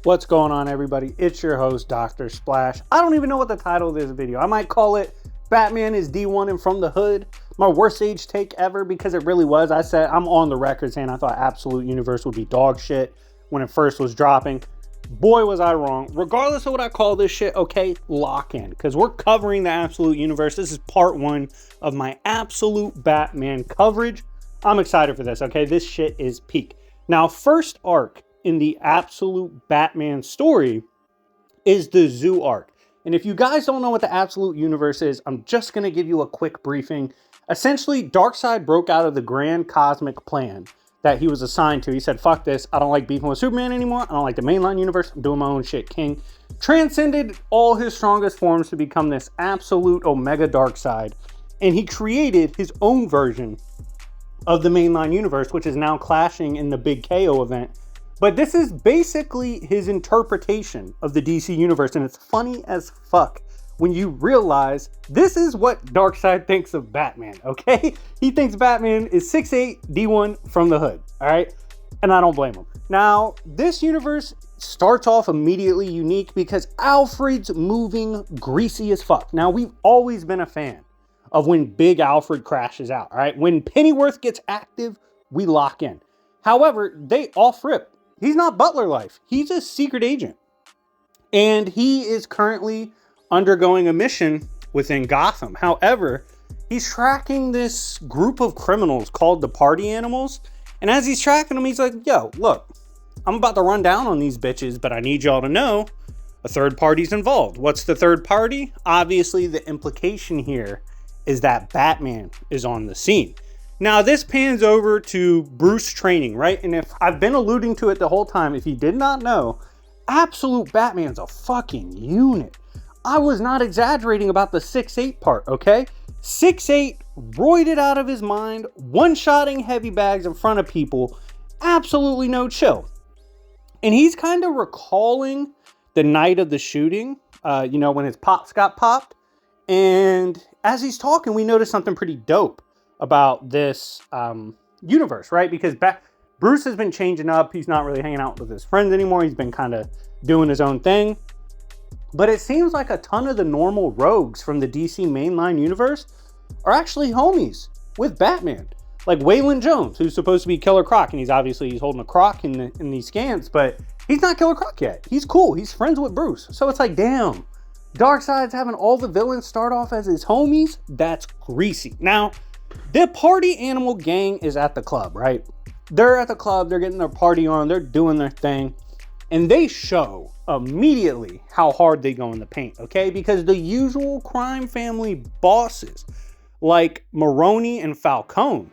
What's going on, everybody? It's your host, Dr. Splash. I don't even know what the title of this video. I might call it Batman is D1 and from the hood. My worst age take ever, because it really was. I said, I'm on the record saying I thought Absolute Universe would be dog shit when it first was dropping. Boy, was I wrong. Regardless of what I call this shit, okay, lock in, because we're covering the Absolute Universe. This is part one of my Absolute Batman coverage. I'm excited for this, okay? This shit is peak. Now, first arc in the Absolute Batman story is the Zoo arc. And if you guys don't know what the Absolute Universe is, I'm just going to give you a quick briefing. Essentially, Darkseid broke out of the grand cosmic plan that he was assigned to. He said, fuck this, I don't like beefing with Superman anymore, I don't like the mainline universe, I'm doing my own shit, king. Transcended all his strongest forms to become this absolute Omega Darkseid. And he created his own version of the mainline universe, which is now clashing in the big KO event. But this is basically his interpretation of the DC universe, and it's funny as fuck when you realize this is what Darkseid thinks of Batman, okay? He thinks Batman is 6'8", D1 from the hood, all right? And I don't blame him. Now, this universe starts off immediately unique because Alfred's moving greasy as fuck. Now, we've always been a fan of when Big Alfred crashes out, all right? When Pennyworth gets active, we lock in. However, they off-rip. He's not Butler Life. He's a secret agent. And he is currently undergoing a mission within Gotham. However, he's tracking this group of criminals called the Party Animals. And as he's tracking them, he's like, yo, look, I'm about to run down on these bitches, but I need y'all to know a third party's involved. What's the third party? Obviously, the implication here is that Batman is on the scene. Now, this pans over to Bruce training, right? And if I've been alluding to it the whole time, if you did not know, Absolute Batman's a fucking unit. I was not exaggerating about the 6'8" part, okay? 6'8", roided out of his mind, one-shotting heavy bags in front of people, absolutely no chill. And he's kind of recalling the night of the shooting, when his pops got popped. And as he's talking, we notice something pretty dope about this universe, right? Because Bruce has been changing up. He's not really hanging out with his friends anymore. He's been kind of doing his own thing. But it seems like a ton of the normal rogues from the DC mainline universe are actually homies with Batman. Like Waylon Jones, who's supposed to be Killer Croc, and he's holding a croc in these scans, but he's not Killer Croc yet. He's cool. He's friends with Bruce. So it's like, damn, Darkseid's having all the villains start off as his homies. That's greasy. Now, the Party Animal gang is at the club, right? They're at the club, they're getting their party on, they're doing their thing, and they show immediately how hard they go in the paint, okay? Because the usual crime family bosses, like Maroni and Falcone,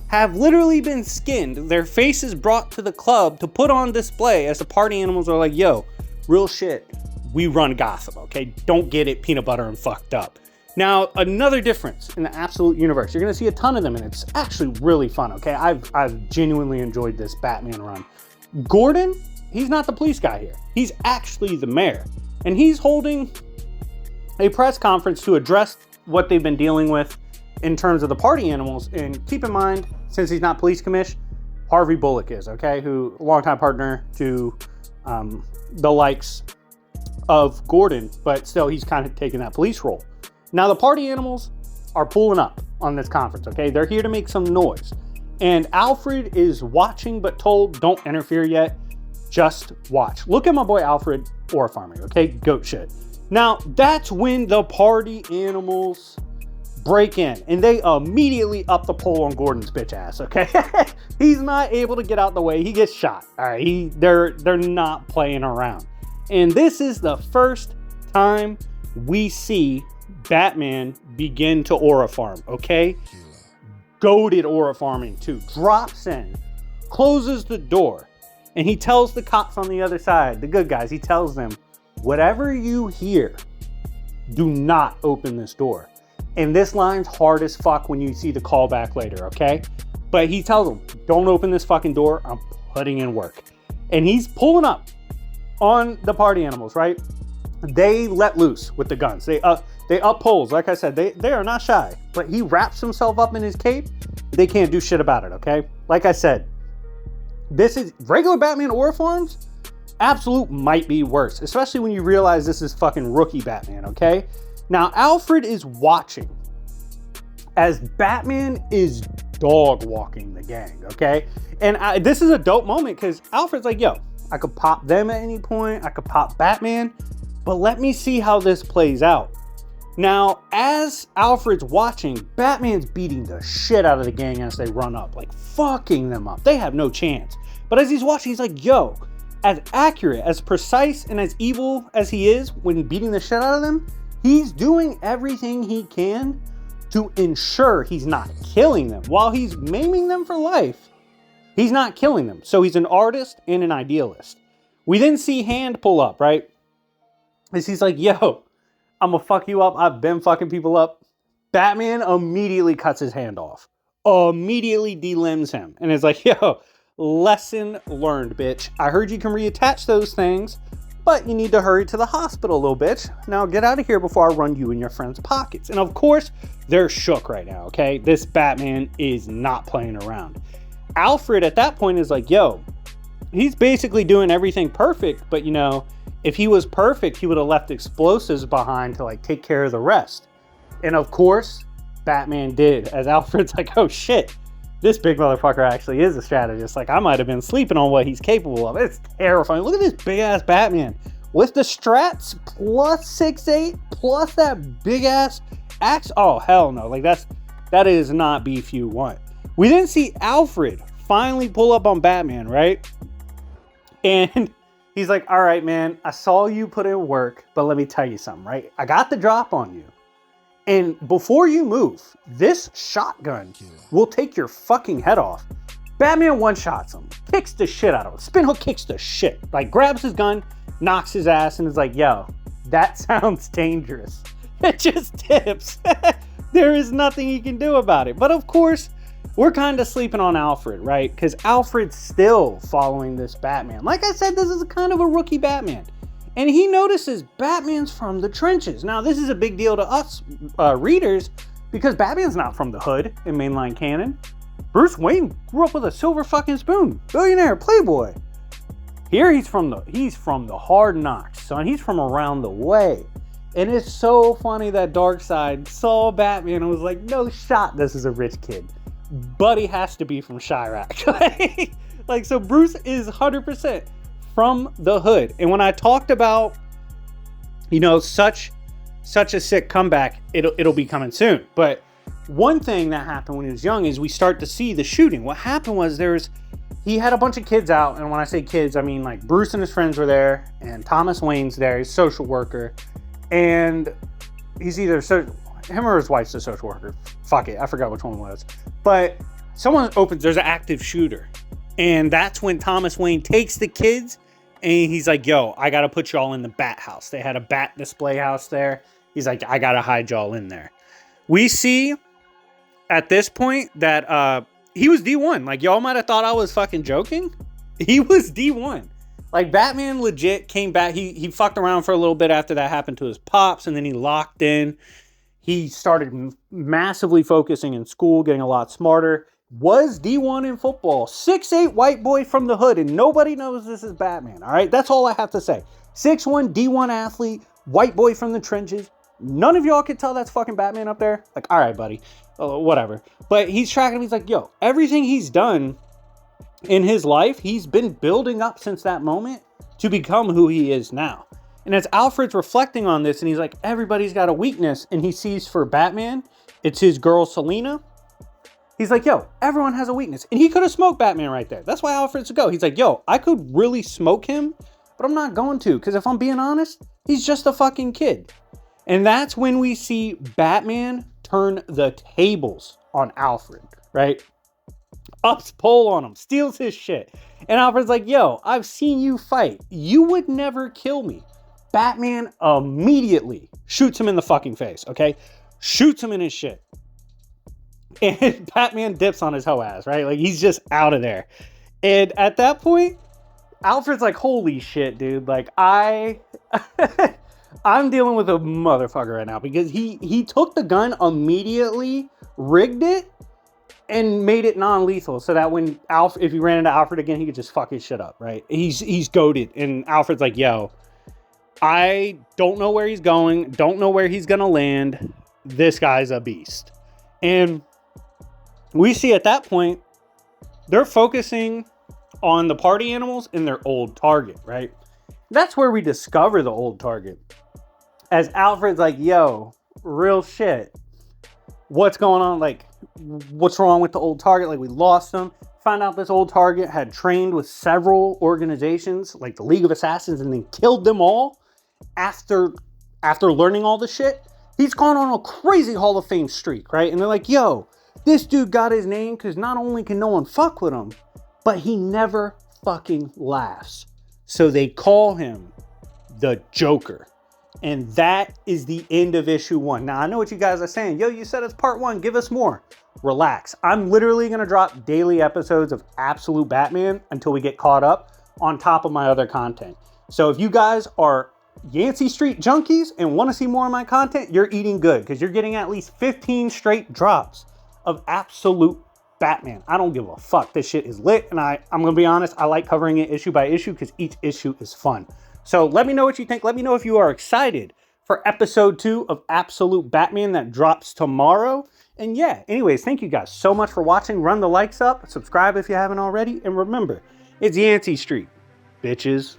have literally been skinned, their faces brought to the club to put on display as the Party Animals are like, yo, real shit, we run Gotham, okay? Don't get it peanut butter and fucked up. Now, another difference in the Absolute Universe, you're going to see a ton of them, and it's actually really fun, okay? I've genuinely enjoyed this Batman run. Gordon, he's not the police guy here. He's actually the mayor, and he's holding a press conference to address what they've been dealing with in terms of the Party Animals. And keep in mind, since he's not police commish, Harvey Bullock is, okay? Who, longtime partner to the likes of Gordon, but still he's kind of taking that police role. Now, the Party Animals are pulling up on this conference, okay? They're here to make some noise. And Alfred is watching, but told, don't interfere yet. Just watch. Look at my boy Alfred aura farming, okay? Goat shit. Now, that's when the Party Animals break in. And they immediately up the pole on Gordon's bitch ass, okay? He's not able to get out the way. He gets shot, all right? They're not playing around. And this is the first time we see Batman begin to aura farm, okay? Goated aura farming too. Drops in, closes the door, and he tells the cops on the other side, the good guys, he tells them, whatever you hear, do not open this door. And this line's hard as fuck when you see the callback later, okay? But he tells them, don't open this fucking door, I'm putting in work. And he's pulling up on the Party Animals, right? They let loose with the guns. They up poles. Like I said, they are not shy. But he wraps himself up in his cape. They can't do shit about it, okay? Like I said, this is regular Batman aura forms. Absolute might be worse, especially when you realize this is fucking rookie Batman, okay? Now, Alfred is watching as Batman is dog walking the gang, okay? And this is a dope moment because Alfred's like, yo, I could pop them at any point. I could pop Batman, but let me see how this plays out. Now, as Alfred's watching, Batman's beating the shit out of the gang as they run up, like fucking them up. They have no chance. But as he's watching, he's like, yo, as accurate, as precise, and as evil as he is when beating the shit out of them, he's doing everything he can to ensure he's not killing them. While he's maiming them for life, he's not killing them. So he's an artist and an idealist. We then see Hand pull up, right? As he's like, yo, I'm gonna fuck you up. I've been fucking people up. Batman immediately cuts his hand off. Immediately delimbs him. And is like, yo, lesson learned, bitch. I heard you can reattach those things, but you need to hurry to the hospital, little bitch. Now get out of here before I run you and your friends' pockets. And of course, they're shook right now, okay? This Batman is not playing around. Alfred at that point is like, yo, he's basically doing everything perfect, but you know, if he was perfect, he would have left explosives behind to like take care of the rest. And of course, Batman did, as Alfred's like, oh shit, this big motherfucker actually is a strategist. Like, I might have been sleeping on what he's capable of. It's terrifying. Look at this big ass Batman with the strats plus 6'8", plus that big ass axe. Oh, hell no. Like, that is not beef you want. We then see Alfred finally pull up on Batman, right? And he's like, all right, man, I saw you put in work, but let me tell you something, right? I got the drop on you. And before you move, this shotgun will take your fucking head off. Batman one-shots him, kicks the shit out of him. Spin hook kicks the shit. Like, grabs his gun, knocks his ass, and is like, yo, that sounds dangerous. It just tips. There is nothing he can do about it. But of course, we're kind of sleeping on Alfred, right? Because Alfred's still following this Batman. Like I said, this is kind of a rookie Batman. And he notices Batman's from the trenches. Now, this is a big deal to us readers because Batman's not from the hood in mainline canon. Bruce Wayne grew up with a silver fucking spoon. Billionaire, playboy. Here he's from the hard knocks, son. He's from around the way. And it's so funny that Darkseid saw Batman and was like, no shot, this is a rich kid. But he has to be from Chirac. Like, so Bruce is 100% from the hood. And when I talked about, you know, such a sick comeback, it'll be coming soon. But one thing that happened when he was young is we start to see the shooting. What happened was he had a bunch of kids out, and when I say kids, I mean like Bruce and his friends were there, and Thomas Wayne's there, he's a social worker, and he's either him or his wife's a social worker. Fuck it, I forgot which one it was. But someone opens, there's an active shooter, and that's when Thomas Wayne takes the kids. And he's like, yo, I got to put y'all in the bat house. They had a bat display house there. He's like, I got to hide y'all in there. We see at this point that he was D1. Like, y'all might have thought I was fucking joking. He was D1. Like, Batman legit came back. He fucked around for a little bit after that happened to his pops. And then he locked in. He started massively focusing in school, getting a lot smarter. Was D1 in football. 6'8" white boy from the hood, and nobody knows this is Batman, all right? That's all I have to say. 6'1", D1 athlete, white boy from the trenches. None of y'all can tell that's fucking Batman up there. Like, all right, buddy. Whatever. But he's tracking him. He's like, yo, everything he's done in his life, he's been building up since that moment to become who he is now. And as Alfred's reflecting on this, and he's like, everybody's got a weakness, and he sees for Batman, it's his girl, Selina. He's like, yo, everyone has a weakness. And he could have smoked Batman right there. That's why Alfred's to go. He's like, yo, I could really smoke him, but I'm not going to. Because if I'm being honest, he's just a fucking kid. And that's when we see Batman turn the tables on Alfred, right? Ups pole on him, steals his shit. And Alfred's like, yo, I've seen you fight. You would never kill me. Batman immediately shoots him in the fucking face, okay? Shoots him in his shit. And Batman dips on his hoe ass, right? Like, he's just out of there. And at that point, Alfred's like, holy shit, dude. Like, I'm dealing with a motherfucker right now because he took the gun immediately, rigged it, and made it non-lethal so that when if he ran into Alfred again, he could just fuck his shit up, right? He's goated, and Alfred's like, yo, I don't know where he's going, don't know where he's gonna land. This guy's a beast. And we see at that point, they're focusing on the party animals and their old target, right? That's where we discover the old target. As Alfred's like, yo, real shit. What's going on? Like, what's wrong with the old target? Like, we lost him. Found out this old target had trained with several organizations, like the League of Assassins, and then killed them all after learning all the shit. He's gone on a crazy Hall of Fame streak, right? And they're like, yo, this dude got his name because not only can no one fuck with him, but he never fucking laughs. So they call him the Joker. And that is the end of issue 1. Now, I know what you guys are saying. Yo, you said it's part 1. Give us more. Relax. I'm literally going to drop daily episodes of Absolute Batman until we get caught up on top of my other content. So if you guys are Yancey Street junkies and want to see more of my content, you're eating good because you're getting at least 15 straight drops of Absolute Batman. I don't give a fuck. This shit is lit. And I'm going to be honest, I like covering it issue by issue because each issue is fun. So let me know what you think. Let me know if you are excited for episode 2 of Absolute Batman that drops tomorrow. And yeah, anyways, thank you guys so much for watching. Run the likes up, subscribe if you haven't already. And remember, it's Yancey Street, bitches.